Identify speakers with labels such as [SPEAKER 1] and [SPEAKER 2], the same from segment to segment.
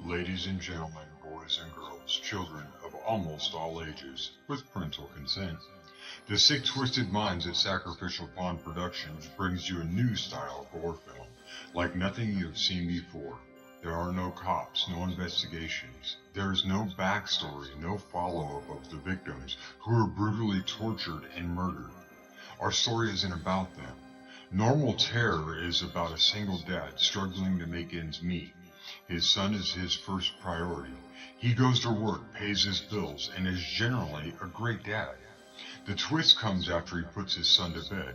[SPEAKER 1] Ladies and gentlemen, boys and girls, children of almost all ages, with parental consent, the sick twisted minds at Sacrificial Pond Productions brings you a new style horror film, like nothing you have seen before. There are no cops, no investigations. There is no backstory, no follow-up of the victims who were brutally tortured and murdered. Our story isn't about them. Normal Terror is about a single dad struggling to make ends meet. His son is his first priority. He goes to work, pays his bills, and is generally a great dad. The twist comes after he puts his son to bed.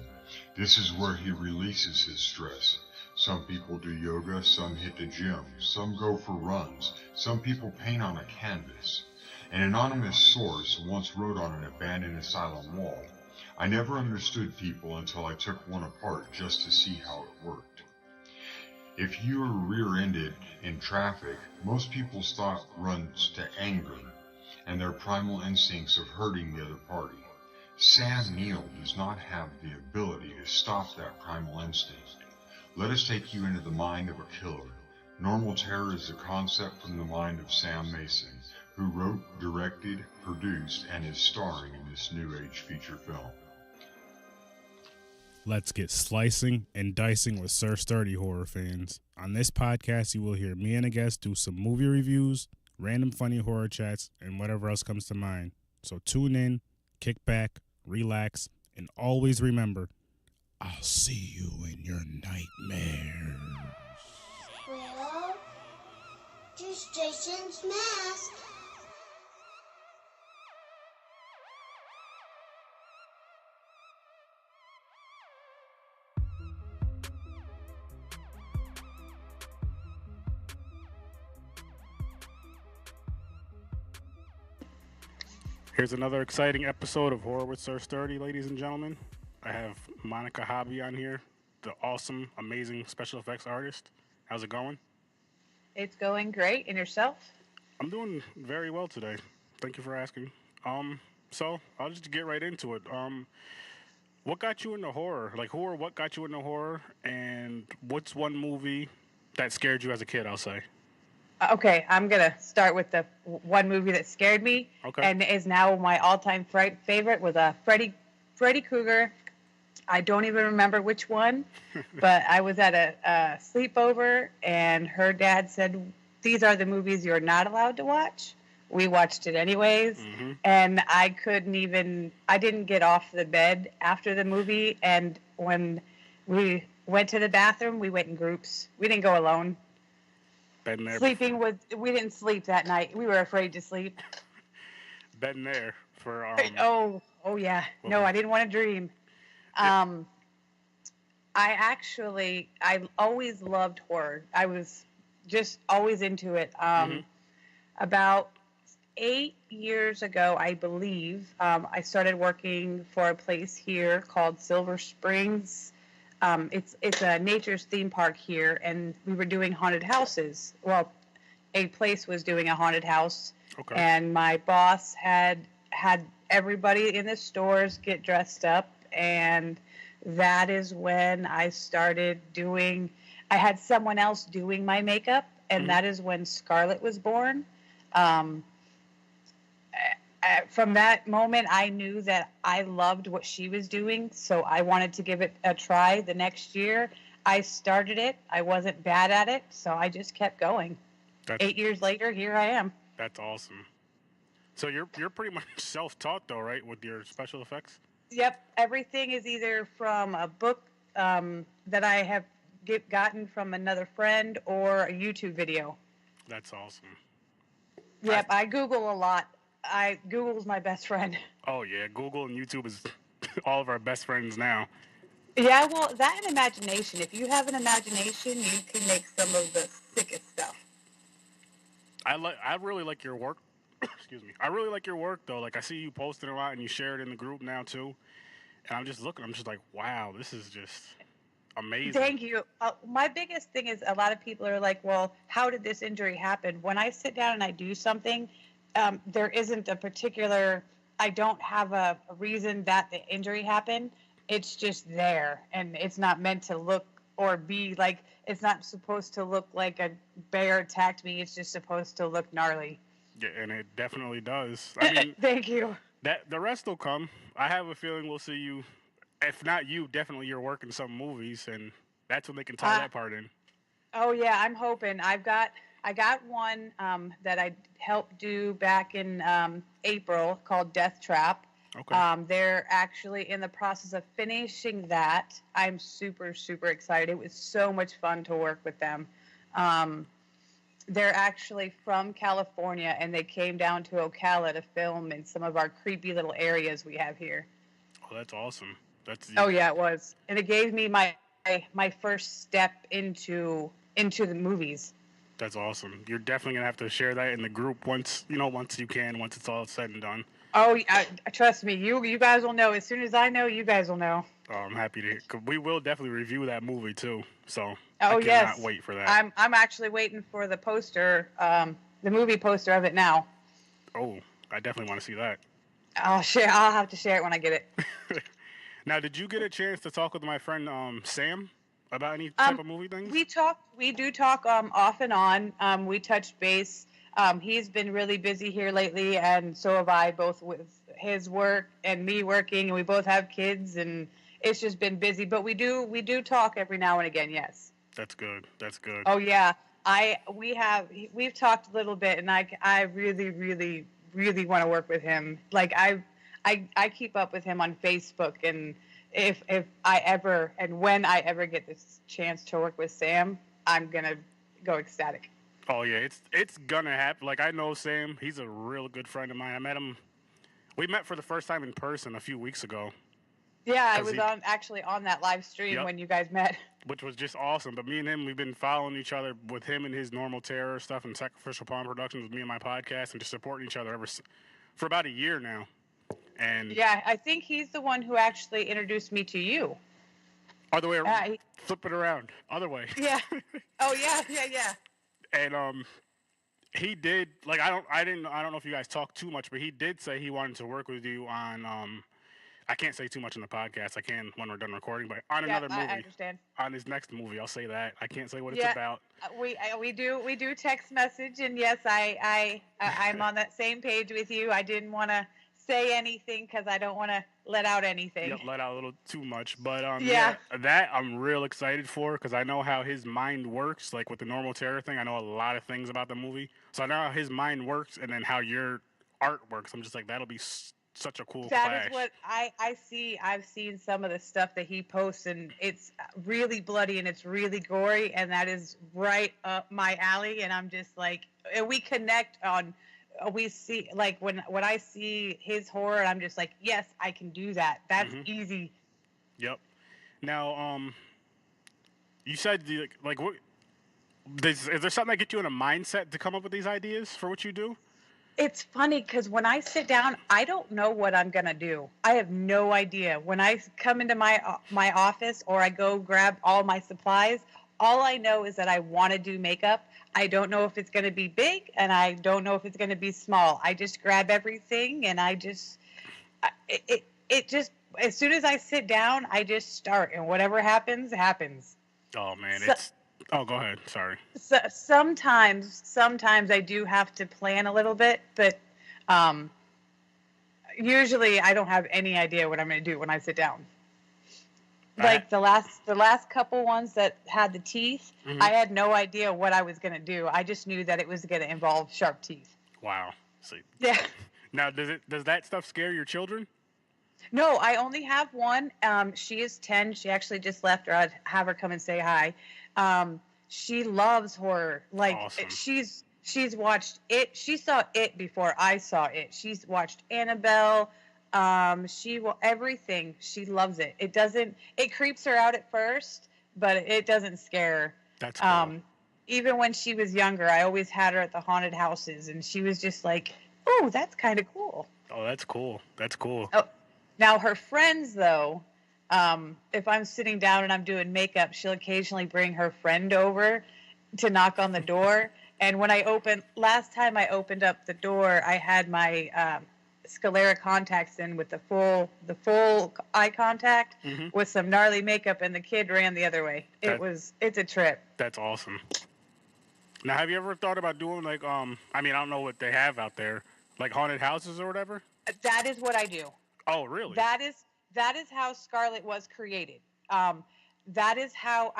[SPEAKER 1] This is where he releases his stress. Some people do yoga, some hit the gym, some go for runs, some people paint on a canvas. An anonymous source once wrote on an abandoned asylum wall, "I never understood people until I took one apart just to see how it worked." If you are rear-ended in traffic, most people's thought runs to anger and their primal instincts of hurting the other party. Sam Neill does not have the ability to stop that primal instinct. Let us take you into the mind of a killer. Normal Terror is a concept from the mind of Sam Mason, who wrote, directed, produced, and is starring in this new age feature film.
[SPEAKER 2] Let's get slicing and dicing with Sir Sturdy horror fans. On this podcast, you will hear me and a guest do some movie reviews, random funny horror chats, and whatever else comes to mind. So tune in, kick back, relax, and always remember, I'll see you in your nightmares.
[SPEAKER 3] Well, just Jason's mask.
[SPEAKER 2] Here's another exciting episode of Horror with Sir Sturdy, ladies and gentlemen. I have Monica Hobby on here, the awesome, amazing special effects artist. How's it going?
[SPEAKER 4] It's going great. And yourself?
[SPEAKER 2] I'm doing very well today. Thank you for asking. So I'll just get right into it. What got you into horror? Like, what got you into horror? And what's one movie that scared you as a kid, I'll say?
[SPEAKER 4] Okay, I'm going to start with the one movie that scared me.
[SPEAKER 2] Okay.
[SPEAKER 4] And is now my all-time favorite was Freddy Krueger. I don't even remember which one, but I was at a sleepover, and her dad said, "These are the movies you're not allowed to watch." We watched it anyways, and I didn't get off the bed after the movie, and when we went to the bathroom, we went in groups. We didn't go alone.
[SPEAKER 2] Been there.
[SPEAKER 4] We didn't sleep that night. We were afraid to sleep.
[SPEAKER 2] Been there for
[SPEAKER 4] Oh yeah. No, I didn't want to dream. I always loved horror. I was just always into it. About 8 years ago, I believe, I started working for a place here called Silver Springs. It's a nature's theme park here, and we were doing haunted houses. Well, a place was doing a haunted house,
[SPEAKER 2] Okay.
[SPEAKER 4] and my boss had everybody in the stores get dressed up, and that is when I started doing. I had someone else doing my makeup, and that is when Scarlet was born. From that moment, I knew that I loved what she was doing, so I wanted to give it a try. The next year, I started it. I wasn't bad at it, so I just kept going. 8 years later, here I am.
[SPEAKER 2] That's awesome. So you're pretty much self-taught, though, right, with your special effects?
[SPEAKER 4] Yep, everything is either from a book that I have gotten from another friend or a YouTube video.
[SPEAKER 2] That's awesome.
[SPEAKER 4] Yep, I Google a lot. Google's my best friend.
[SPEAKER 2] Oh, yeah, Google and YouTube is all of our best friends now.
[SPEAKER 4] Yeah, well, that and imagination. If you have an imagination, you can make some of the sickest stuff.
[SPEAKER 2] I really like your work. Excuse me. I really like your work, though. Like, I see you posting a lot, and you share it in the group now, too. And I'm just looking. I'm just like, wow, this is just amazing.
[SPEAKER 4] Thank you. My biggest thing is a lot of people are like, well, how did this injury happen? When I sit down and I do something, there isn't a particular, I don't have a reason that the injury happened. It's just there, and it's not meant to look or be like, It's not supposed to look like a bear attacked me. It's just supposed to look gnarly.
[SPEAKER 2] Yeah, and it definitely does. I mean,
[SPEAKER 4] Thank you.
[SPEAKER 2] that the rest will come. I have a feeling we'll see you. If not you, definitely your work in some movies, and that's when they can tie that part in.
[SPEAKER 4] Oh yeah, I'm hoping. I got one that I helped do back in April called Death Trap.
[SPEAKER 2] Okay.
[SPEAKER 4] They're actually in the process of finishing that. I'm super, super excited. It was so much fun to work with them. They're actually from California, and they came down to Ocala to film in some of our creepy little areas we have here.
[SPEAKER 2] Oh, that's awesome.
[SPEAKER 4] Oh yeah, it was, and it gave me my first step into the movies.
[SPEAKER 2] That's awesome. You're definitely gonna have to share that in the group once you can, once it's all said and done.
[SPEAKER 4] Oh, trust me, you guys will know as soon as I know. You guys will know.
[SPEAKER 2] Oh, I'm happy to. Cause we will definitely review that movie too. So
[SPEAKER 4] Oh
[SPEAKER 2] I
[SPEAKER 4] yes,
[SPEAKER 2] cannot wait for that.
[SPEAKER 4] I'm actually waiting for the poster, the movie poster of it now.
[SPEAKER 2] Oh, I definitely want to see that.
[SPEAKER 4] I'll have to share it when I get it.
[SPEAKER 2] Now, did you get a chance to talk with my friend Sam about any type of movie things?
[SPEAKER 4] We do talk off and on. We touch base. He's been really busy here lately, and so have I, both with his work and me working, and we both have kids, and it's just been busy. But we do talk every now and again. Yes.
[SPEAKER 2] That's good. That's good.
[SPEAKER 4] Oh yeah, we've talked a little bit, and I really really really want to work with him. Like I keep up with him on Facebook, and if I ever and when I ever get this chance to work with Sam, I'm gonna go ecstatic.
[SPEAKER 2] Oh yeah, it's gonna happen. Like I know Sam, he's a real good friend of mine. I met him. We met for the first time in person a few weeks ago.
[SPEAKER 4] Yeah, I was actually on that live stream when you guys met.
[SPEAKER 2] Which was just awesome. But me and him, we've been following each other with him and his Normal Terror stuff and Sacrificial Pawn Productions with me and my podcast and just supporting each other for about a year now. And
[SPEAKER 4] yeah, I think he's the one who actually introduced me to you.
[SPEAKER 2] Other way around. Flip it around. Other way.
[SPEAKER 4] Yeah. Oh yeah.
[SPEAKER 2] And he did I don't know if you guys talked too much, but he did say he wanted to work with you on I can't say too much in the podcast. I can when we're done recording, but on another movie.
[SPEAKER 4] I understand.
[SPEAKER 2] On his next movie, I'll say that. I can't say what it's about.
[SPEAKER 4] We do text message, and yes, I'm on that same page with you. I didn't want to say anything because I don't want to let out anything.
[SPEAKER 2] Yep, let out a little too much, but yeah, that I'm real excited for because I know how his mind works. Like with the Normal Terror thing, I know a lot of things about the movie, so I know how his mind works, and then how your art works. I'm just like that'll be such a cool clash.
[SPEAKER 4] That is what I see. I've seen some of the stuff that he posts, and it's really bloody and it's really gory, and that is right up my alley. And I'm just like, we connect on. We see like when I see his horror, I'm just like, yes, I can do that. That's easy.
[SPEAKER 2] Yep. Now, you said like what? Is there something that gets you in a mindset to come up with these ideas for what you do?
[SPEAKER 4] It's funny because when I sit down, I don't know what I'm going to do. I have no idea. When I come into my office or I go grab all my supplies, all I know is that I want to do makeup. I don't know if it's going to be big, and I don't know if it's going to be small. I just grab everything, and it just, as soon as I sit down, I just start, and whatever happens, happens.
[SPEAKER 2] Oh, man, Oh, go ahead. Sorry.
[SPEAKER 4] So, sometimes I do have to plan a little bit, but usually I don't have any idea what I'm going to do when I sit down. Like the last couple ones that had the teeth, I had no idea what I was going to do. I just knew that it was going to involve sharp teeth.
[SPEAKER 2] Wow. See.
[SPEAKER 4] Yeah.
[SPEAKER 2] Now, does that stuff scare your children?
[SPEAKER 4] No, I only have one. She is 10. She actually just left, or I'd have her come and say hi. She loves horror. Like
[SPEAKER 2] awesome.
[SPEAKER 4] She's watched it. She saw it before I saw it. She's watched Annabelle. She will everything. She loves it. It creeps her out at first, but it doesn't scare her.
[SPEAKER 2] That's cool.
[SPEAKER 4] Even when she was younger, I always had her at the haunted houses, and she was just like, "Oh, that's kind of cool."
[SPEAKER 2] Oh, that's cool. That's cool.
[SPEAKER 4] Oh, now her friends though, if I'm sitting down and I'm doing makeup, she'll occasionally bring her friend over to knock on the door. And when last time I opened up the door, I had my sclera contacts in with the full eye contact
[SPEAKER 5] Mm-hmm.
[SPEAKER 4] with some gnarly makeup, and the kid ran the other way. It's a trip.
[SPEAKER 5] That's awesome. Now, have you ever thought about doing like I mean, I don't know what they have out there, like haunted houses or whatever?
[SPEAKER 4] That is what I do.
[SPEAKER 5] Oh, really?
[SPEAKER 4] That is how Scarlet was created. That is how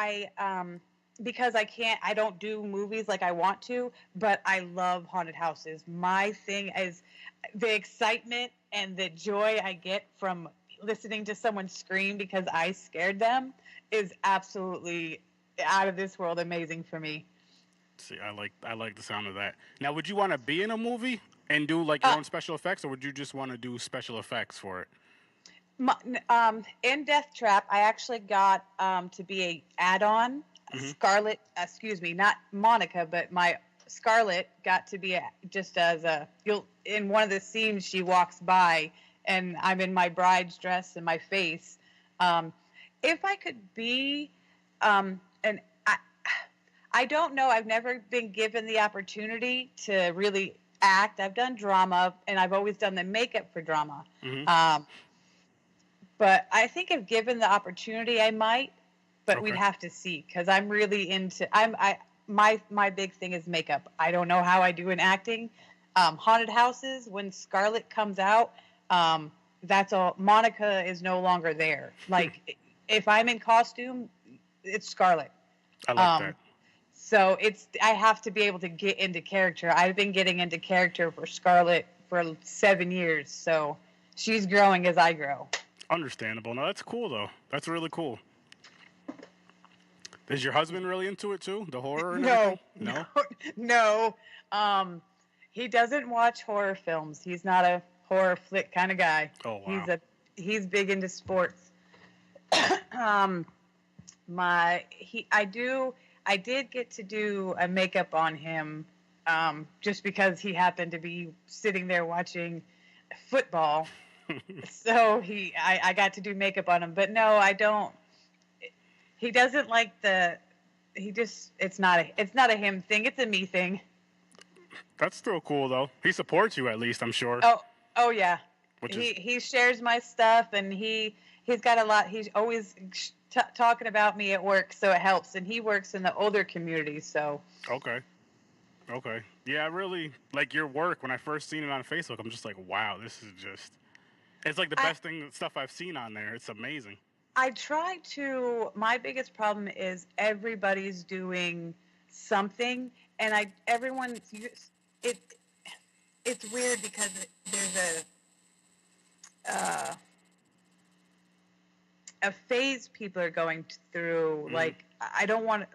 [SPEAKER 4] because I don't do movies like I want to, but I love haunted houses. My thing is the excitement and the joy I get from listening to someone scream because I scared them is absolutely out of this world amazing for me.
[SPEAKER 5] See, I like the sound of that. Now, would you want to be in a movie and do like your own special effects, or would you just want to do special effects for it?
[SPEAKER 4] In Death Trap, I actually got to be a add-on.
[SPEAKER 5] Mm-hmm.
[SPEAKER 4] Scarlet, excuse me, not Monica, but my Scarlet got to be just as in one of the scenes she walks by, and I'm in my bride's dress and my face. If I could be, and I don't know. I've never been given the opportunity to really act. I've done drama, and I've always done the makeup for drama.
[SPEAKER 5] Mm-hmm.
[SPEAKER 4] But I think if given the opportunity, I might. But
[SPEAKER 5] Okay.
[SPEAKER 4] we'd have to see, because I'm really into. My big thing is makeup. I don't know how I do in acting. Haunted houses. When Scarlet comes out, that's all. Monica is no longer there. Like if I'm in costume, it's Scarlet.
[SPEAKER 5] I like that.
[SPEAKER 4] So I have to be able to get into character. I've been getting into character for Scarlet for 7 years, so she's growing as I grow.
[SPEAKER 5] Understandable. No, that's cool though. That's really cool. Is your husband really into it too? The horror and everything?
[SPEAKER 4] No. He doesn't watch horror films. He's not a horror flick kind of guy.
[SPEAKER 5] Oh wow.
[SPEAKER 4] He's big into sports. I did get to do a makeup on him, just because he happened to be sitting there watching football. So I got to do makeup on him, but no, I don't. He doesn't like it's not a him thing. It's a me thing.
[SPEAKER 5] That's still cool though. He supports you at least, I'm sure.
[SPEAKER 4] Oh yeah.
[SPEAKER 5] Which
[SPEAKER 4] He shares my stuff, and he's got a lot. He's always talking about me at work, so it helps. And he works in the older community, so.
[SPEAKER 5] Okay. Yeah, I really like your work. When I first seen it on Facebook, I'm just like, wow, this is just. It's like the best stuff I've seen on there. It's amazing.
[SPEAKER 4] I try to. My biggest problem is everybody's doing something, and it's weird because there's a phase people are going through.
[SPEAKER 5] Mm-hmm.
[SPEAKER 4] Like I don't want.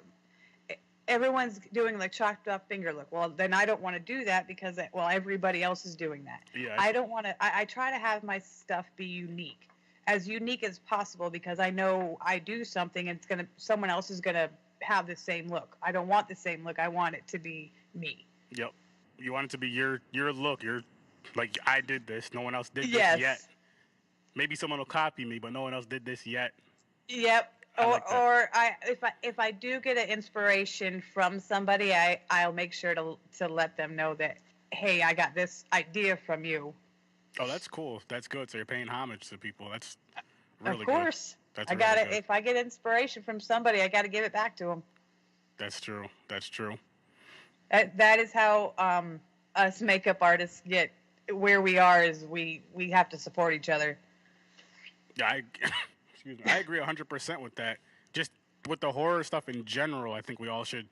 [SPEAKER 4] Everyone's doing like chopped off finger look. Well, then I don't want to do that because everybody else is doing that.
[SPEAKER 5] Yeah.
[SPEAKER 4] I don't want to. I try to have my stuff be unique as possible, because I know I do something and someone else is gonna have the same look. I don't want the same look. I want it to be me.
[SPEAKER 5] Yep. You want it to be your look. You're like, I did this. No one else did this yet. Maybe someone will copy me, but no one else did this yet.
[SPEAKER 4] Yep. If I do get an inspiration from somebody, I'll make sure to let them know that, hey, I got this idea from you.
[SPEAKER 5] Oh, that's cool. That's good. So you're paying homage to people. That's really good.
[SPEAKER 4] Of course.
[SPEAKER 5] That's
[SPEAKER 4] I
[SPEAKER 5] really
[SPEAKER 4] got it.
[SPEAKER 5] good.
[SPEAKER 4] If I get inspiration from somebody, I got to give it back to them.
[SPEAKER 5] That's true.
[SPEAKER 4] That is how us makeup artists get where we are. Is we have to support each other.
[SPEAKER 5] Yeah, excuse me. I agree 100% with that. Just with the horror stuff in general, I think we all should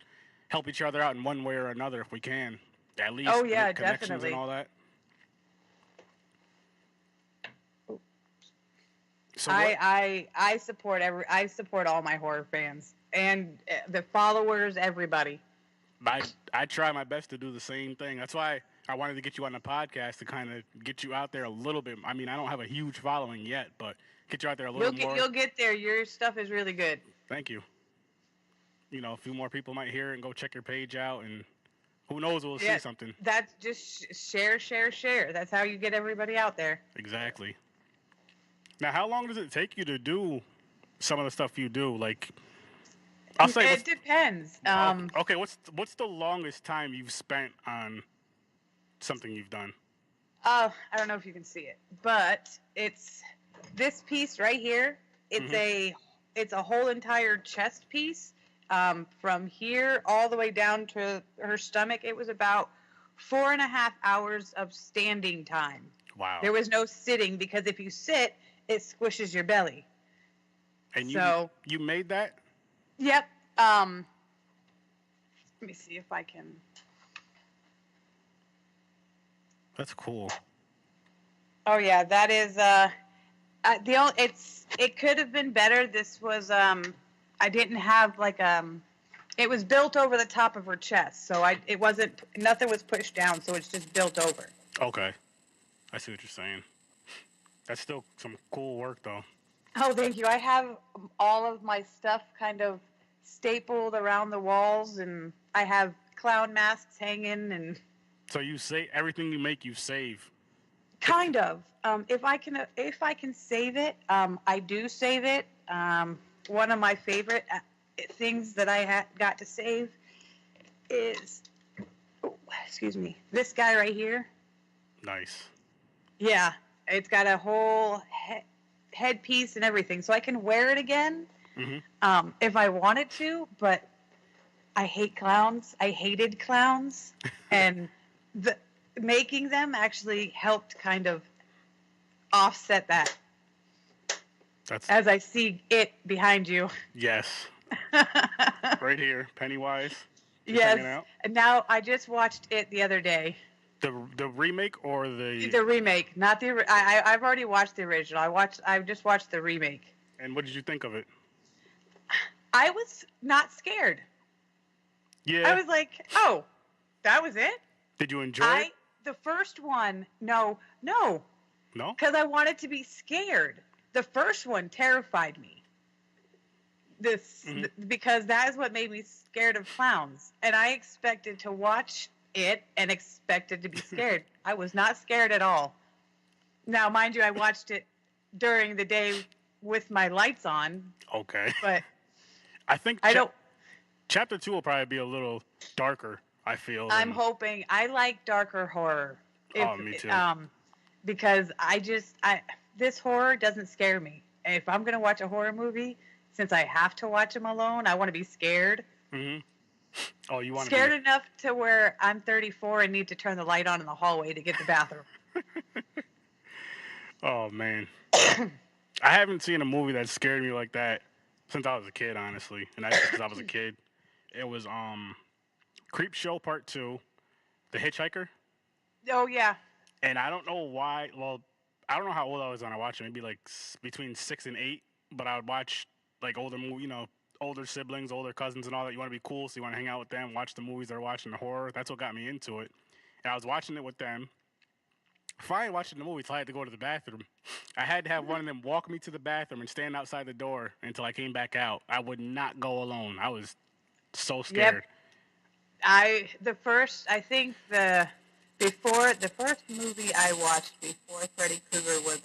[SPEAKER 5] help each other out in one way or another if we can. At least make connections
[SPEAKER 4] definitely.
[SPEAKER 5] and all that. So
[SPEAKER 4] I support all my horror fans and the followers, everybody.
[SPEAKER 5] I try my best to do the same thing. That's why I wanted to get you on the podcast to kind of get you out there a little bit. I mean, I don't have a huge following yet, but get you out there a little more.
[SPEAKER 4] You'll get there. Your stuff is really good.
[SPEAKER 5] Thank you. You know, a few more people might hear it and go check your page out, and who knows, we'll see something.
[SPEAKER 4] That's just share. That's how you get everybody out there.
[SPEAKER 5] Exactly. Now, how long does it take you to do some of the stuff you do? Like, I'll say
[SPEAKER 4] it depends.
[SPEAKER 5] Okay, what's the longest time you've spent on something you've done?
[SPEAKER 4] I don't know if you can see it, but it's this piece right here. It's a whole entire chest piece, from here all the way down to her stomach. It was about 4.5 hours of standing time.
[SPEAKER 5] Wow.
[SPEAKER 4] There was no sitting, because if you sit, it squishes your belly.
[SPEAKER 5] And
[SPEAKER 4] so
[SPEAKER 5] you made that?
[SPEAKER 4] Yep. Let me see if I can.
[SPEAKER 5] That's cool.
[SPEAKER 4] Oh yeah, that is it could have been better. This was I didn't have like it was built over the top of her chest, so it wasn't, nothing was pushed down, so it's just built over.
[SPEAKER 5] Okay. I see what you're saying. That's still some cool work though.
[SPEAKER 4] Oh, thank you. I have all of my stuff kind of stapled around the walls, and I have clown masks hanging, and
[SPEAKER 5] so you say everything you make, you save.
[SPEAKER 4] Kind of. If I can save it, I do save it. One of my favorite things that I got to save is, excuse me, this guy right here.
[SPEAKER 5] Nice.
[SPEAKER 4] Yeah, it's got a whole headpiece and everything, so I can wear it again if I wanted to. But I hate clowns. I hated clowns, and making them actually helped kind of offset that. As I see it behind you.
[SPEAKER 5] Yes. Right here, Pennywise.
[SPEAKER 4] Yes. And now I just watched it the other day.
[SPEAKER 5] The remake or the
[SPEAKER 4] remake, not the. I've already watched the original. I just watched the remake.
[SPEAKER 5] And what did you think of it?
[SPEAKER 4] I was not scared.
[SPEAKER 5] Yeah.
[SPEAKER 4] I was like, oh, that was it?
[SPEAKER 5] Did you enjoy it?
[SPEAKER 4] The first one, no.
[SPEAKER 5] No?
[SPEAKER 4] Because I wanted to be scared. The first one terrified me. Because that is what made me scared of clowns. And I expected to watch it and expected to be scared. I was not scared at all. Now, mind you, I watched it during the day with my lights on.
[SPEAKER 5] Okay.
[SPEAKER 4] But
[SPEAKER 5] I think Chapter 2 will probably be a little darker, I feel.
[SPEAKER 4] I'm hoping. I like darker horror.
[SPEAKER 5] Me too.
[SPEAKER 4] Because this horror doesn't scare me. If I'm going to watch a horror movie, since I have to watch them alone, I want to be scared.
[SPEAKER 5] Mm-hmm. Oh, you want
[SPEAKER 4] scared enough to where I'm 34 and need to turn the light on in the hallway to get the bathroom.
[SPEAKER 5] Oh, man. I haven't seen a movie that scared me like that since I was a kid, honestly. And that's because I was a kid. It was Creep Show Part 2, The Hitchhiker.
[SPEAKER 4] Oh, yeah.
[SPEAKER 5] And I don't know why. Well, I don't know how old I was when I watched it. Maybe like between 6 and 8. But I would watch like older movies, older siblings, older cousins and all that. You want to be cool, so you want to hang out with them, watch the movies they're watching, the horror. That's what got me into it. And I was watching it with them. Finally watching the movie until I had to go to the bathroom. I had to have one of them walk me to the bathroom and stand outside the door until I came back out. I would not go alone. I was so scared.
[SPEAKER 4] Yep. The first movie I watched before Freddy Krueger was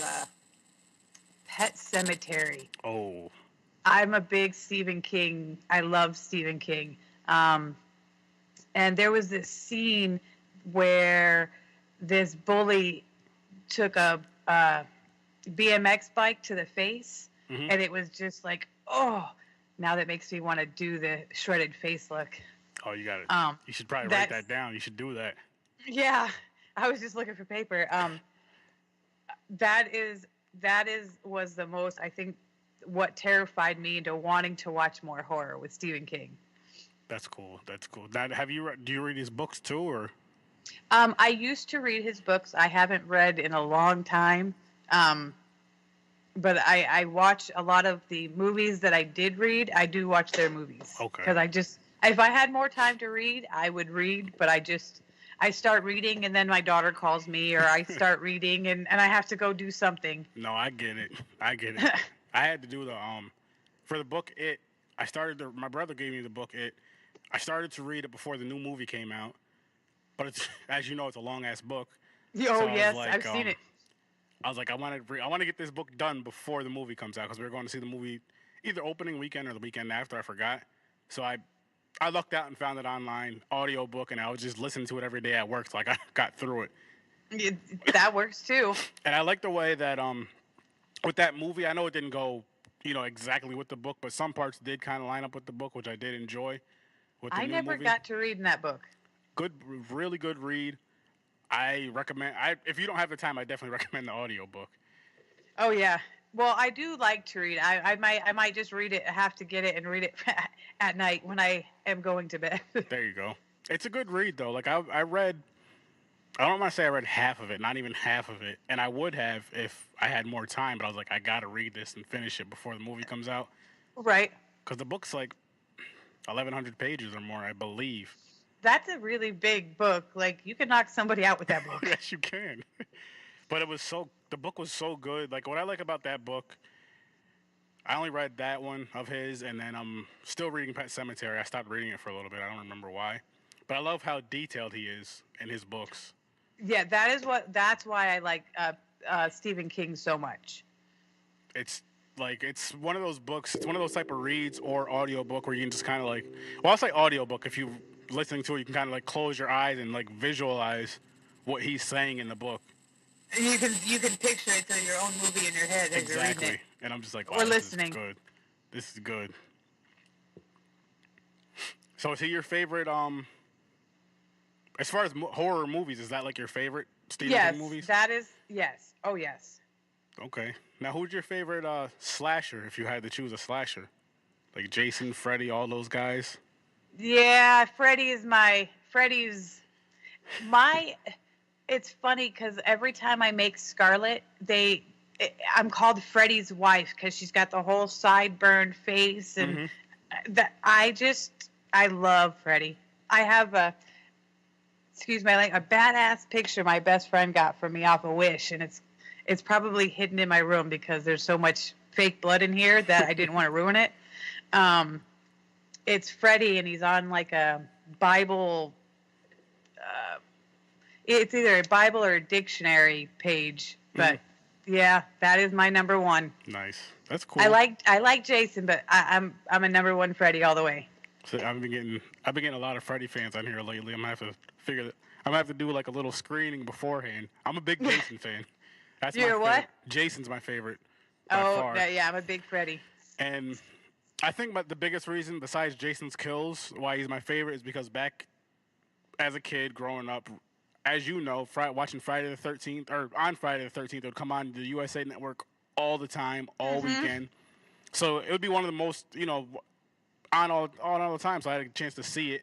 [SPEAKER 4] Pet Sematary.
[SPEAKER 5] Oh.
[SPEAKER 4] I'm a big Stephen King. I love Stephen King. And there was this scene where this bully took a BMX bike to the face, and it was just like, oh, now that makes me want to do the shredded face look.
[SPEAKER 5] Oh, you got it. You should probably write that down. You should do that.
[SPEAKER 4] Yeah, I was just looking for paper. Was the most, I think, what terrified me into wanting to watch more horror with Stephen King.
[SPEAKER 5] That's cool. Now, do you read his books too, or?
[SPEAKER 4] I used to read his books. I haven't read in a long time. But I watch a lot of the movies that I did read. I do watch their movies.
[SPEAKER 5] Okay.
[SPEAKER 4] Because if I had more time to read, I would read. But I start reading, and then my daughter calls me, or I start reading, and I have to go do something.
[SPEAKER 5] No, I get it. I had to do for the book, my brother gave me the book, I started to read it before the new movie came out. But it's, as you know, it's a long-ass book.
[SPEAKER 4] Oh, so yes, I've seen it.
[SPEAKER 5] I was like, I want to get this book done before the movie comes out, because we were going to see the movie either opening weekend or the weekend after. I forgot. So I lucked out and found it online, audio book, and I was just listening to it every day at work, so I got through it.
[SPEAKER 4] That works too.
[SPEAKER 5] And I like the way that with that movie, I know it didn't go, exactly with the book, but some parts did kind of line up with the book, which I did enjoy with the
[SPEAKER 4] I
[SPEAKER 5] new
[SPEAKER 4] never
[SPEAKER 5] movie.
[SPEAKER 4] got to read in that book.
[SPEAKER 5] Good, really good read. I recommend. If you don't have the time, I definitely recommend the audiobook.
[SPEAKER 4] Oh yeah. Well, I do like to read. I might just read it. Have to get it and read it at night when I am going to bed.
[SPEAKER 5] There you go. It's a good read though. Like I read. I don't want to say I read half of it, not even half of it, and I would have if I had more time. But I was like, I gotta read this and finish it before the movie comes out.
[SPEAKER 4] Right.
[SPEAKER 5] Because the book's like 1,100 pages or more, I believe.
[SPEAKER 4] That's a really big book. Like you can knock somebody out with that book.
[SPEAKER 5] Yes, you can. But the book was so good. Like what I like about that book, I only read that one of his, and then I'm still reading Pet Sematary. I stopped reading it for a little bit. I don't remember why. But I love how detailed he is in his books.
[SPEAKER 4] Yeah, that's why I like Stephen King so much.
[SPEAKER 5] It's one of those books. It's one of those type of reads or audiobook where you can just kind of like, well, I'll say audiobook. If you're listening to it, you can kind of like close your eyes and like visualize what he's saying in the book.
[SPEAKER 4] You can picture it to your own movie in your head as you're reading it.
[SPEAKER 5] And I'm just like, wow,
[SPEAKER 4] or
[SPEAKER 5] this
[SPEAKER 4] listening.
[SPEAKER 5] is good. This is good. So is he your favorite? As far as horror movies, is that like your favorite Stephen King movies?
[SPEAKER 4] That is, yes. Oh, yes.
[SPEAKER 5] Okay. Now, who's your favorite slasher, if you had to choose a slasher? Like Jason, Freddy, all those guys?
[SPEAKER 4] Yeah, Freddy's my... It's funny because every time I make Scarlet, I'm called Freddy's wife because she's got the whole sideburn face, and I love Freddy. I have a badass picture my best friend got for me off of Wish, and it's probably hidden in my room because there's so much fake blood in here that I didn't want to ruin it. It's Freddy, and he's on like a Bible. It's either a Bible or a dictionary page, but yeah, that is my number one.
[SPEAKER 5] Nice, that's cool.
[SPEAKER 4] I like Jason, but I'm a number one Freddy all the way.
[SPEAKER 5] So I've been getting a lot of Freddy fans on here lately. I'm gonna have to figure that. I'm gonna have to do like a little screening beforehand. I'm a big Jason fan. That's
[SPEAKER 4] You're
[SPEAKER 5] my
[SPEAKER 4] what?
[SPEAKER 5] favorite. Jason's my favorite. By far.
[SPEAKER 4] Yeah, I'm a big Freddy.
[SPEAKER 5] And I think the biggest reason, besides Jason's kills, why he's my favorite is because back as a kid growing up, as you know, watching Friday the 13th, or on Friday the 13th, it would come on the USA Network all the time, all weekend. So it would be one of the most, on all the time. So I had a chance to see it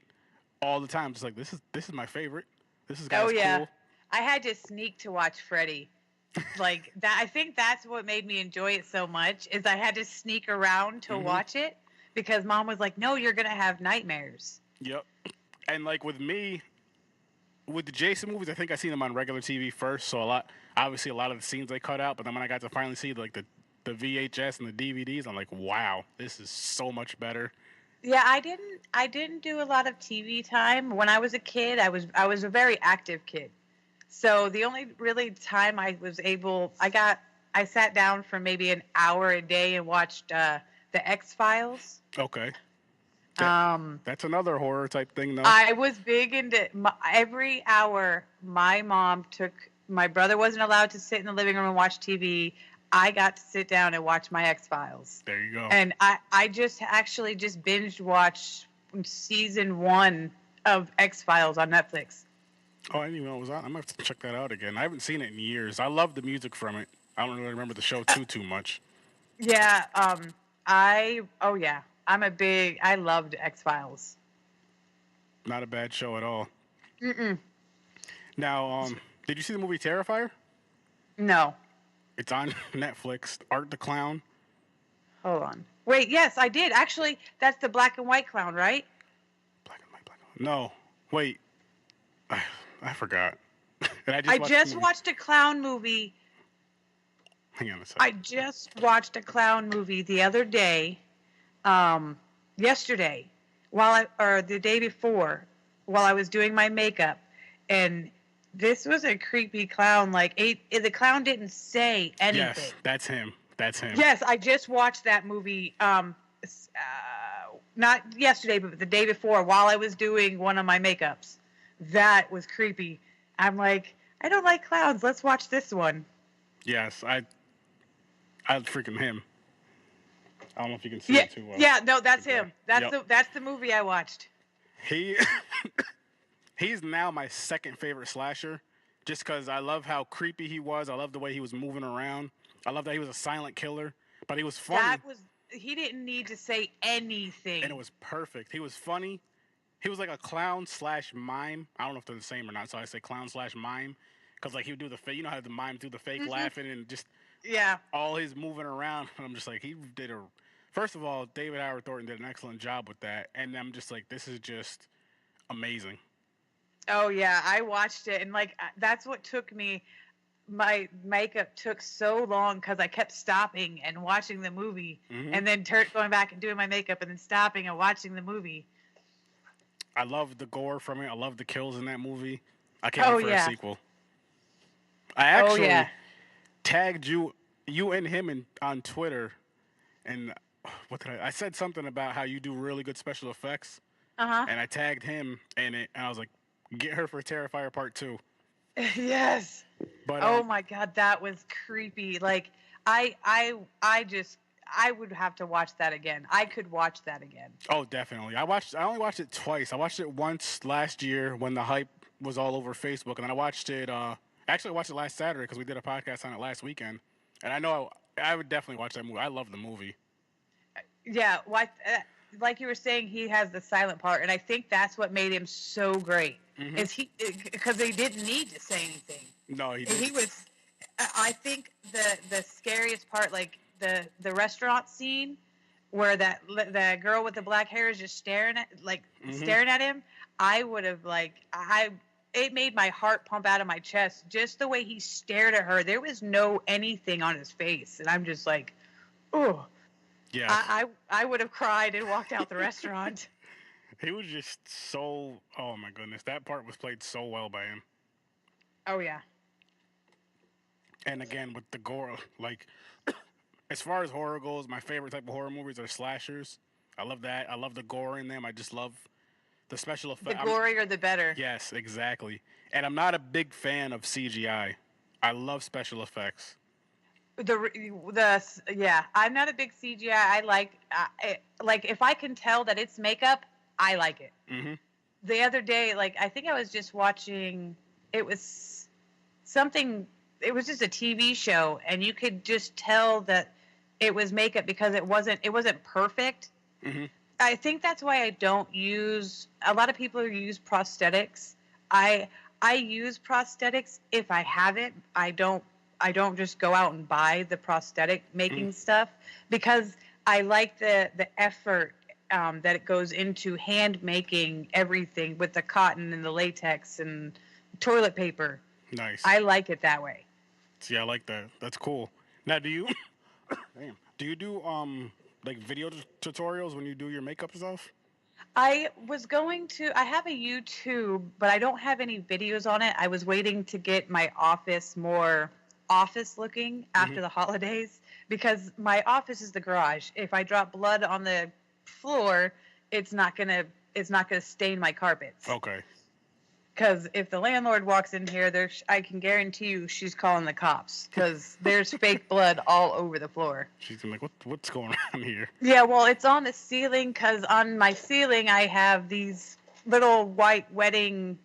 [SPEAKER 5] all the time. Just like, this is my favorite. This is cool.
[SPEAKER 4] I had to sneak to watch Freddy. Like that, I think that's what made me enjoy it so much. Is I had to sneak around to watch it because Mom was like, "No, you're gonna have nightmares."
[SPEAKER 5] Yep. And like with me, with the Jason movies, I think I seen them on regular TV first. So obviously a lot of the scenes they cut out. But then when I got to finally see like the VHS and the DVDs, I'm like, wow, this is so much better.
[SPEAKER 4] Yeah, I didn't do a lot of TV time when I was a kid. I was a very active kid. So the only really time I was able, I sat down for maybe an hour a day and watched the X-Files.
[SPEAKER 5] Okay. That's another horror type thing, though.
[SPEAKER 4] I was big into every hour. My brother wasn't allowed to sit in the living room and watch TV. I got to sit down and watch my X-Files.
[SPEAKER 5] There you go.
[SPEAKER 4] And I just binged watched season 1 of X-Files on Netflix.
[SPEAKER 5] Oh, I didn't even know it was on. I'm going to have to check that out again. I haven't seen it in years. I love the music from it. I don't really remember the show too much.
[SPEAKER 4] Yeah. I loved X-Files.
[SPEAKER 5] Not a bad show at all.
[SPEAKER 4] Mm-mm.
[SPEAKER 5] Now, did you see the movie Terrifier?
[SPEAKER 4] No.
[SPEAKER 5] It's on Netflix. Art the Clown.
[SPEAKER 4] Hold on. Wait, yes, I did. Actually, that's the black and white clown, right?
[SPEAKER 5] Black and white. No. Wait. I forgot. And
[SPEAKER 4] I just watched a clown movie.
[SPEAKER 5] Hang on a second.
[SPEAKER 4] I just watched a clown movie the other day, yesterday, or the day before, while I was doing my makeup, and this was a creepy clown. Like the clown didn't say anything.
[SPEAKER 5] Yes, that's him. That's him.
[SPEAKER 4] Yes, I just watched that movie. Not yesterday, but the day before, while I was doing one of my makeups. That was creepy. I'm like, I don't like clowns. Let's watch this one.
[SPEAKER 5] Yes, I freaking him. I don't know if you can see
[SPEAKER 4] Yeah,
[SPEAKER 5] it too well.
[SPEAKER 4] yeah, no, that's him.
[SPEAKER 5] Yep.
[SPEAKER 4] That's the movie I watched.
[SPEAKER 5] He's now my second favorite slasher, just because I love how creepy he was. I love the way he was moving around. I love that he was a silent killer, but he was funny.
[SPEAKER 4] He didn't need to say anything,
[SPEAKER 5] and it was perfect. He was funny. He was like a clown / mime. I don't know if they're the same or not, so I say clown / mime, because like he would do the fake. You know how the mime do the fake laughing and just all his moving around. And I'm just like, he did a. First of all, David Howard Thornton did an excellent job with that, and I'm just like, this is just amazing.
[SPEAKER 4] Oh yeah, I watched it, and like that's what took me. My makeup took so long because I kept stopping and watching the movie, and then going back and doing my makeup, and then stopping and watching the movie.
[SPEAKER 5] I love the gore from it. I love the kills in that movie. I can't wait for a sequel. I actually tagged you and him on Twitter, and what did I said something about how you do really good special effects. And I tagged him and I was like, get her for Terrifier Part 2.
[SPEAKER 4] Yes. But oh my God, that was creepy. Like I would have to watch that again. I could watch that again.
[SPEAKER 5] Oh, definitely. I only watched it twice. I watched it once last year when the hype was all over Facebook, and then I watched it. Actually, I watched it last Saturday because we did a podcast on it last weekend. And I know I would definitely watch that movie. I love the movie.
[SPEAKER 4] Yeah, like you were saying, he has the silent part, and I think that's what made him so great. Is because they didn't need to say anything.
[SPEAKER 5] No, he didn't.
[SPEAKER 4] He was. I think the scariest part, like the restaurant scene, where the girl with the black hair is just staring at him. I would have it made my heart pump out of my chest just the way he stared at her. There was no anything on his face, and I'm just like, oh. Yeah. I would have cried and walked out the restaurant.
[SPEAKER 5] He was just so. Oh my goodness, that part was played so well by him.
[SPEAKER 4] Oh yeah.
[SPEAKER 5] And again, with the gore, like, as far as horror goes, my favorite type of horror movies are slashers. I love that. I love the gore in them. I just love the special effects.
[SPEAKER 4] The gorier, the better.
[SPEAKER 5] Yes, exactly. And I'm not a big fan of CGI. I love special effects.
[SPEAKER 4] I'm not a big CGI. I like if I can tell that it's makeup, I like it. The other day, I think I was just watching. It was something. It was just a TV show, and you could just tell that it was makeup because it wasn't perfect. I think that's why I don't use. A lot of people use prosthetics. I use prosthetics if I have it. I don't just go out and buy the prosthetic making stuff because I like the effort that it goes into hand making everything with the cotton and the latex and toilet paper.
[SPEAKER 5] Nice.
[SPEAKER 4] I like it that way.
[SPEAKER 5] See, I like that. That's cool. Now, do you do video tutorials when you do your makeup stuff?
[SPEAKER 4] I have a YouTube, but I don't have any videos on it. I was waiting to get my office more office looking after the holidays because my office is the garage. If I drop blood on the floor, it's not gonna stain my carpets.
[SPEAKER 5] Okay.
[SPEAKER 4] Because if the landlord walks in here, I can guarantee you she's calling the cops because there's fake blood all over the floor.
[SPEAKER 5] She's like, what's going on here?
[SPEAKER 4] Yeah, well, it's on the ceiling because on my ceiling I have these little white wedding.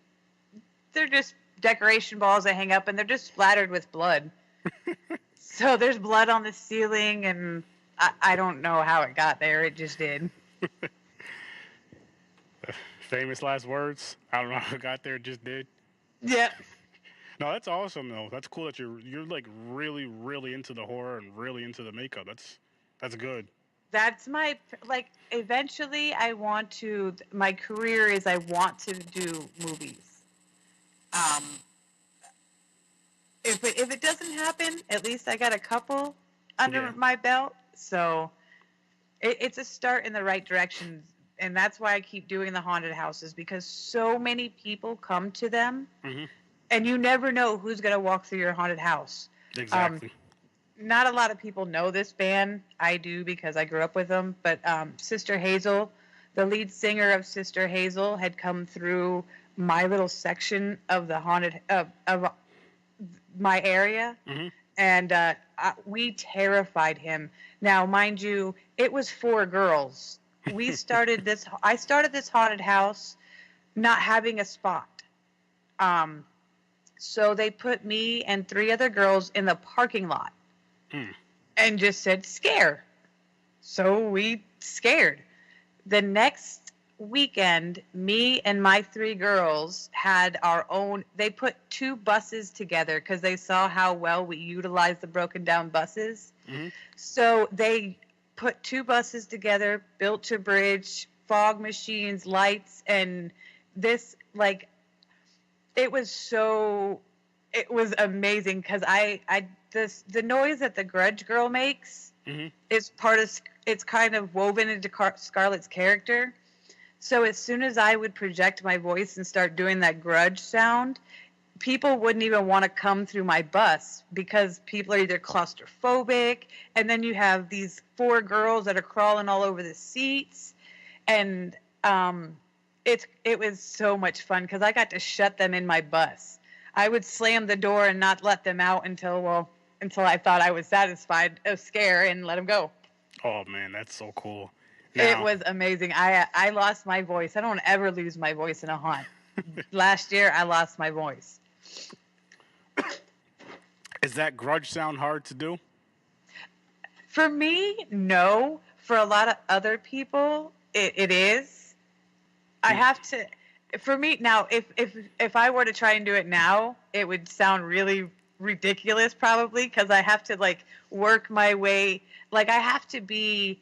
[SPEAKER 4] They're just decoration balls that hang up, and they're just splattered with blood. So there's blood on the ceiling, and I don't know how it got there. It just did.
[SPEAKER 5] Famous last words. I don't know how it got there. It just did.
[SPEAKER 4] Yeah.
[SPEAKER 5] No, that's awesome though. That's cool that you're like really, really into the horror and really into the makeup. That's good. That's
[SPEAKER 4] my eventually my career is I want to do movies. If it doesn't happen, at least I got a couple under my belt. So it's a start in the right direction. And that's why I keep doing the haunted houses because so many people come to them and you never know who's going to walk through your haunted house.
[SPEAKER 5] Exactly.
[SPEAKER 4] Not a lot of people know this band. I do because I grew up with them. But Sister Hazel, the lead singer of Sister Hazel, had come through my little section of the haunted of my area, and we terrified him. Now, mind you, it was 4 girls. I started this haunted house not having a spot. So they put me and 3 other girls in the parking lot and just said, scare. So we scared. The next weekend, me and my 3 girls had our own. They put 2 buses together because they saw how well we utilized the broken down buses. So they put 2 buses together, built a bridge, fog machines, lights, and this, like, it was amazing because the noise that the Grudge girl makes is it's kind of woven into Scarlet's character. So as soon as I would project my voice and start doing that Grudge sound, people wouldn't even want to come through my bus because people are either claustrophobic, and then you have these 4 girls that are crawling all over the seats, and it was so much fun because I got to shut them in my bus. I would slam the door and not let them out until I thought I was satisfied of scare and let them go.
[SPEAKER 5] Oh man, that's so cool.
[SPEAKER 4] It was amazing. I lost my voice. I don't ever lose my voice in a haunt. Last year, I lost my voice.
[SPEAKER 5] Is that Grudge sound hard to do?
[SPEAKER 4] For me, no. For a lot of other people, it is. I have to. For me now, if I were to try and do it now, it would sound really ridiculous probably because I have to like work my way. Like I have to be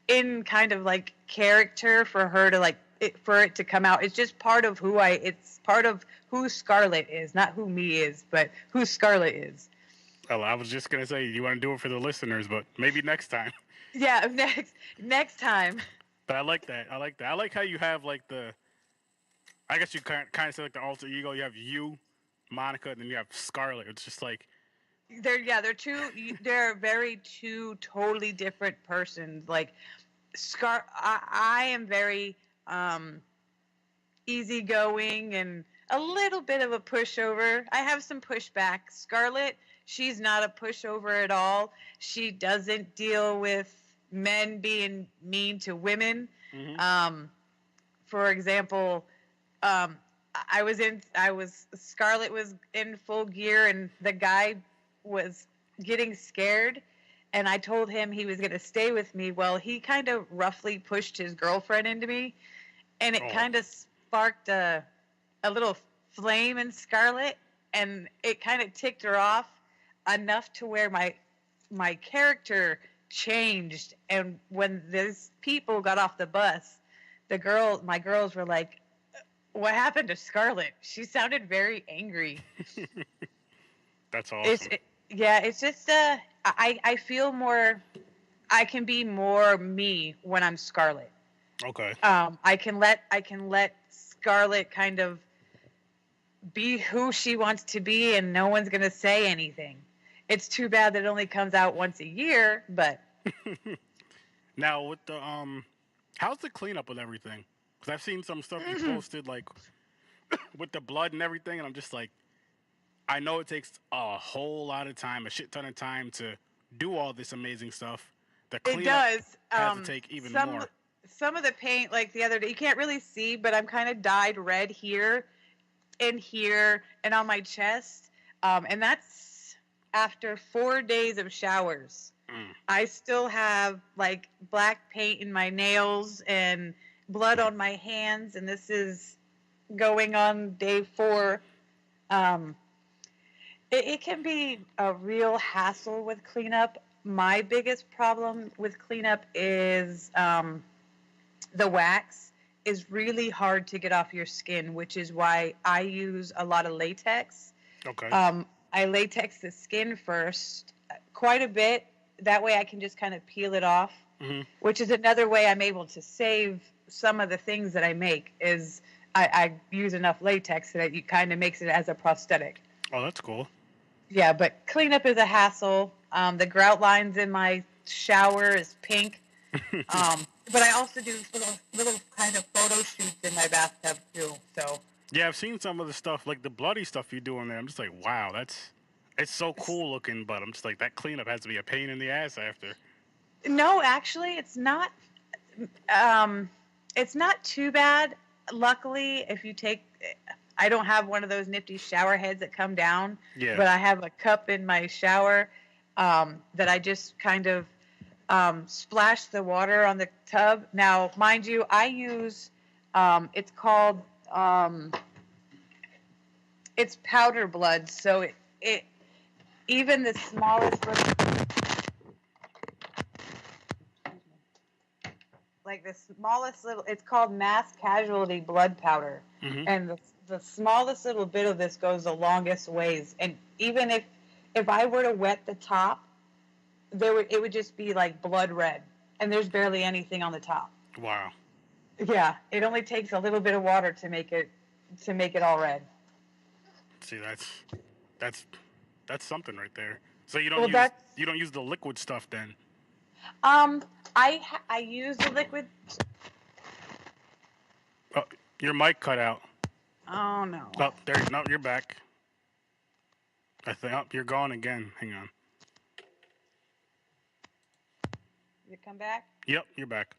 [SPEAKER 4] in kind of like character for her to like for it to come out. It's just part of it's part of who Scarlet is, not who me is, but who Scarlet is.
[SPEAKER 5] Well, I was just gonna say you want to do it for the listeners, but maybe next time.
[SPEAKER 4] Yeah, next time.
[SPEAKER 5] But I like that. I like how you have like I guess you kind of say like the alter ego. You have you, Monica, and then you have Scarlet. It's just like they're very 2 totally different persons. Like I am very easygoing and a little bit of a pushover. I have some pushback. Scarlet, she's not a pushover at all. She doesn't deal with men being mean to women. For example, Scarlet was in full gear and the guy was getting scared, and I told him he was going to stay with me. Well, he kind of roughly pushed his girlfriend into me, and it kind of sparked a little flame in Scarlet, and it kind of ticked her off enough to where my character changed. And when those people got off the bus, my girls were like, "What happened to Scarlet? She sounded very angry." That's awesome.
[SPEAKER 4] It's just I feel more. I can be more me when I'm Scarlet.
[SPEAKER 5] Okay.
[SPEAKER 4] I can let Scarlet kind of be who she wants to be, and no one's gonna say anything. It's too bad that it only comes out once a year, but.
[SPEAKER 5] Now with the how's the cleanup with everything? Because I've seen some stuff you posted like with the blood and everything, and I'm just like, I know it takes a whole lot of time, a shit ton of time to do all this amazing stuff. The cleanup has to take even more.
[SPEAKER 4] Some of the paint, like the other day, you can't really see, but I'm kind of dyed red here, and on my chest, and that's after 4 days of showers. I still have like black paint in my nails and blood on my hands, and this is going on day 4. It can be a real hassle with cleanup. My biggest problem with cleanup is the wax is really hard to get off your skin, which is why I use a lot of latex.
[SPEAKER 5] Okay.
[SPEAKER 4] I latex the skin first quite a bit. That way I can just kind of peel it off, which is another way I'm able to save some of the things that I make is I use enough latex that it kind of makes it as a prosthetic.
[SPEAKER 5] Oh, that's cool.
[SPEAKER 4] Yeah, but cleanup is a hassle. The grout lines in my shower is pink. But I also do little kind of photo shoots in my bathtub too. So
[SPEAKER 5] Yeah, I've seen some of the stuff, like the bloody stuff you do in there. I'm just like, wow, it's so cool looking, but I'm just like, that cleanup has to be a pain in the ass after.
[SPEAKER 4] No, actually, it's not. It's not too bad. Luckily, if you take, I don't have one of those nifty shower heads that come down, but I have a cup in my shower that I just kind of splash the water on the tub. Now, mind you, I use, it's called, it's powder blood, so it even the smallest little, like the smallest little, it's called mass casualty blood powder, and the smallest little bit of this goes the longest ways. And even if I were to wet the top, it would just be like blood red, and there's barely anything on the top.
[SPEAKER 5] Wow.
[SPEAKER 4] Yeah, it only takes a little bit of water to make it all red.
[SPEAKER 5] See, that's something right there. So you don't use the liquid stuff then?
[SPEAKER 4] I use the liquid.
[SPEAKER 5] Oh, your mic cut out.
[SPEAKER 4] Oh no.
[SPEAKER 5] Oh, there. No, you're back. I think. Oh, you're gone again. Hang on.
[SPEAKER 4] Did it come back?
[SPEAKER 5] Yep, you're back.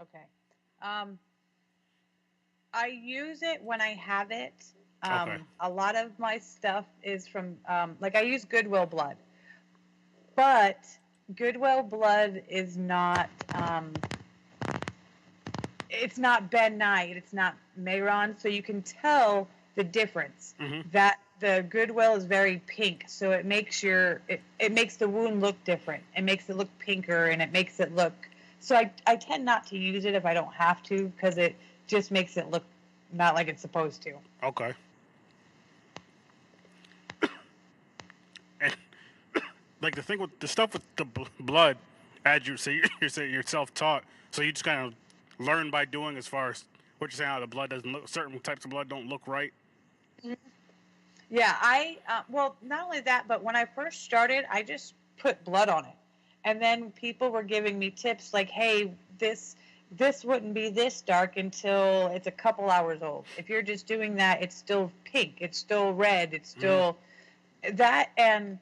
[SPEAKER 4] Okay. I use it when I have it.
[SPEAKER 5] Okay.
[SPEAKER 4] A lot of my stuff is from, like I use Goodwill blood, but Goodwill blood is not, it's not Ben Nye, it's not Mayron, so you can tell the difference. That the Goodwill is very pink, so it makes it makes the wound look different. It makes it look pinker, and it makes it look. So I tend not to use it if I don't have to, because it just makes it look not like it's supposed to.
[SPEAKER 5] Okay. And like the thing with the stuff with the blood, as you say, you're self-taught, so you just kind of learn by doing. As far as what you're saying, how the blood doesn't look, certain types of blood don't look right.
[SPEAKER 4] Yeah, well, not only that, but when I first started, I just put blood on it, and then people were giving me tips like, "Hey, this wouldn't be this dark until it's a couple hours old. If you're just doing that, it's still pink, it's still red, it's still that." And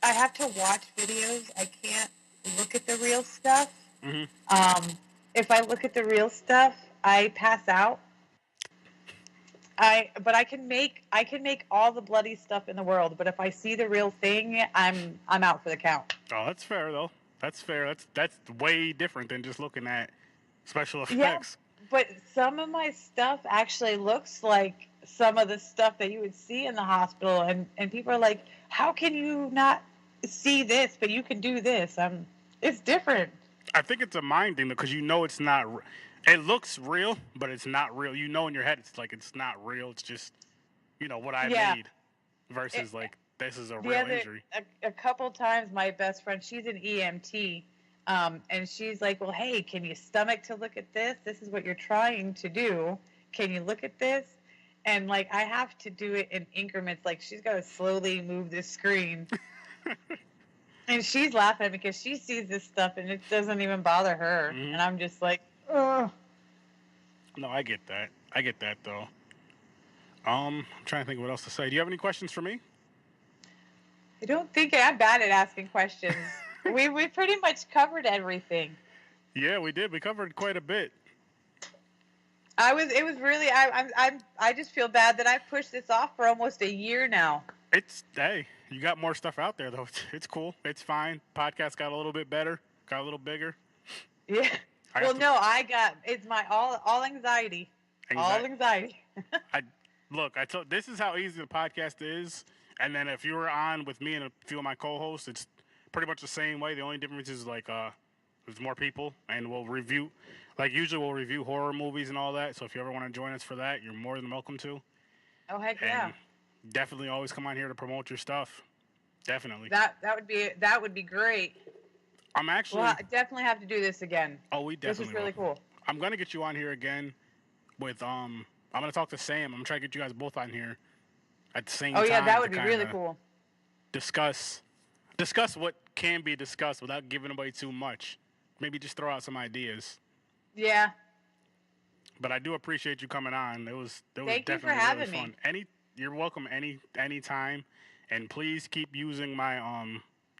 [SPEAKER 4] I have to watch videos. I can't look at the real stuff. If I look at the real stuff, I pass out. But I can make all the bloody stuff in the world. But if I see the real thing, I'm out for the count.
[SPEAKER 5] Oh, that's fair though. That's fair. That's way different than just looking at special effects.
[SPEAKER 4] Yeah, but some of my stuff actually looks like some of the stuff that you would see in the hospital, and people are like, "How can you not see this, but you can do this?" It's different.
[SPEAKER 5] I think it's a mind thing because it's not. It looks real, but it's not real. You know in your head it's like it's not real. It's just what I made versus like this is a real injury.
[SPEAKER 4] A couple times, my best friend, she's an EMT, and she's like, "Well, hey, can you stomach to look at this? This is what you're trying to do. Can you look at this?" And like I have to do it in increments. Like she's got to slowly move this screen. And she's laughing because she sees this stuff and it doesn't even bother her. And I'm just like, ugh.
[SPEAKER 5] No, I get that. I get that though. I'm trying to think of what else to say. Do you have any questions for me?
[SPEAKER 4] I don't think I'm bad at asking questions. we pretty much covered everything.
[SPEAKER 5] Yeah, we did. We covered quite a bit.
[SPEAKER 4] It was really. I just feel bad that I've pushed this off for almost a year now.
[SPEAKER 5] Hey, you got more stuff out there though. It's cool. It's fine. Podcast got a little bit better. Got a little bigger.
[SPEAKER 4] Yeah. It's my all anxiety. All anxiety.
[SPEAKER 5] I told this is how easy the podcast is. And then if you were on with me and a few of my co-hosts, it's pretty much the same way. The only difference is like there's more people, and we'll review. Like usually, we'll review horror movies and all that. So if you ever want to join us for that, you're more than welcome to.
[SPEAKER 4] Oh heck yeah!
[SPEAKER 5] Definitely always come on here to promote your stuff. Definitely.
[SPEAKER 4] That would be great.
[SPEAKER 5] I'm actually.
[SPEAKER 4] Well, I definitely have to do this again.
[SPEAKER 5] Oh, we definitely.
[SPEAKER 4] This is really cool.
[SPEAKER 5] I'm gonna get you on here again with I'm gonna talk to Sam. I'm gonna try to get you guys both on here at the same time.
[SPEAKER 4] Oh yeah, that would be really cool.
[SPEAKER 5] Discuss what can be discussed without giving away too much. Maybe just throw out some ideas.
[SPEAKER 4] Yeah.
[SPEAKER 5] But I do appreciate you coming on. It was
[SPEAKER 4] Thank
[SPEAKER 5] definitely
[SPEAKER 4] you for having
[SPEAKER 5] really fun.
[SPEAKER 4] me.
[SPEAKER 5] You're welcome any time, and please keep using my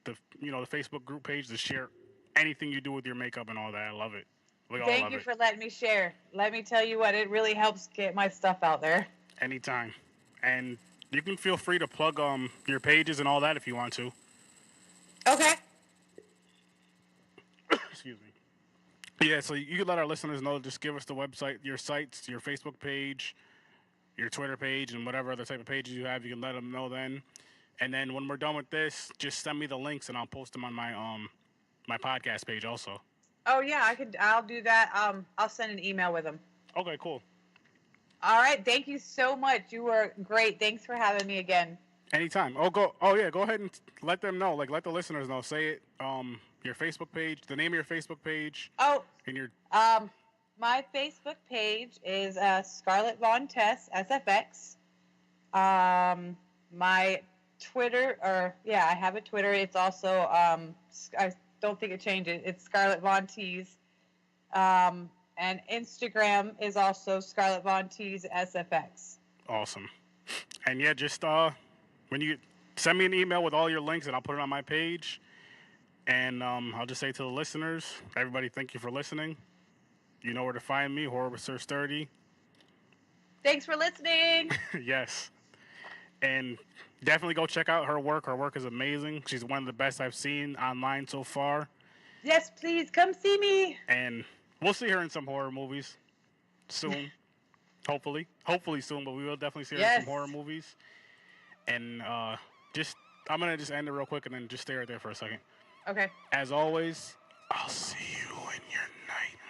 [SPEAKER 5] the the Facebook group page to share anything you do with your makeup and all that. I love it. We all
[SPEAKER 4] Thank
[SPEAKER 5] love
[SPEAKER 4] you
[SPEAKER 5] it.
[SPEAKER 4] for letting me share. Let me tell you what, it really helps get my stuff out there.
[SPEAKER 5] Anytime, and you can feel free to plug your pages and all that if you want to.
[SPEAKER 4] Okay.
[SPEAKER 5] Excuse me. Yeah, so you can let our listeners know. Just give us the website, your sites, your Facebook page, your Twitter page, and whatever other type of pages you have. You can let them know then. And then when we're done with this, just send me the links and I'll post them on my podcast page also.
[SPEAKER 4] Oh yeah, I'll do that. I'll send an email with them.
[SPEAKER 5] Okay, cool.
[SPEAKER 4] All right, thank you so much. You were great. Thanks for having me again.
[SPEAKER 5] Anytime. Oh yeah, go ahead and let them know. Like let the listeners know. Say it. Your Facebook page, the name of your Facebook page.
[SPEAKER 4] Oh.
[SPEAKER 5] And your
[SPEAKER 4] my Facebook page is Scarlet Von Tess SFX. My Twitter, I have a Twitter. It's also I don't think it changes. It's Scarlet Von Tees. And Instagram is also Scarlet Von Tees SFX.
[SPEAKER 5] Awesome. And yeah, just when you send me an email with all your links, and I'll put it on my page. And I'll just say to the listeners, everybody, thank you for listening. You know where to find me, Horror with Sir Sturdy.
[SPEAKER 4] Thanks for listening.
[SPEAKER 5] Yes. And definitely go check out her work. Her work is amazing. She's one of the best I've seen online so far.
[SPEAKER 4] Yes, please come see me.
[SPEAKER 5] And we'll see her in some horror movies soon. Hopefully soon, but we will definitely see her in some horror movies. And I'm gonna just end it real quick and then just stay right there for a second.
[SPEAKER 4] Okay.
[SPEAKER 5] As always, I'll see you in your nightmare.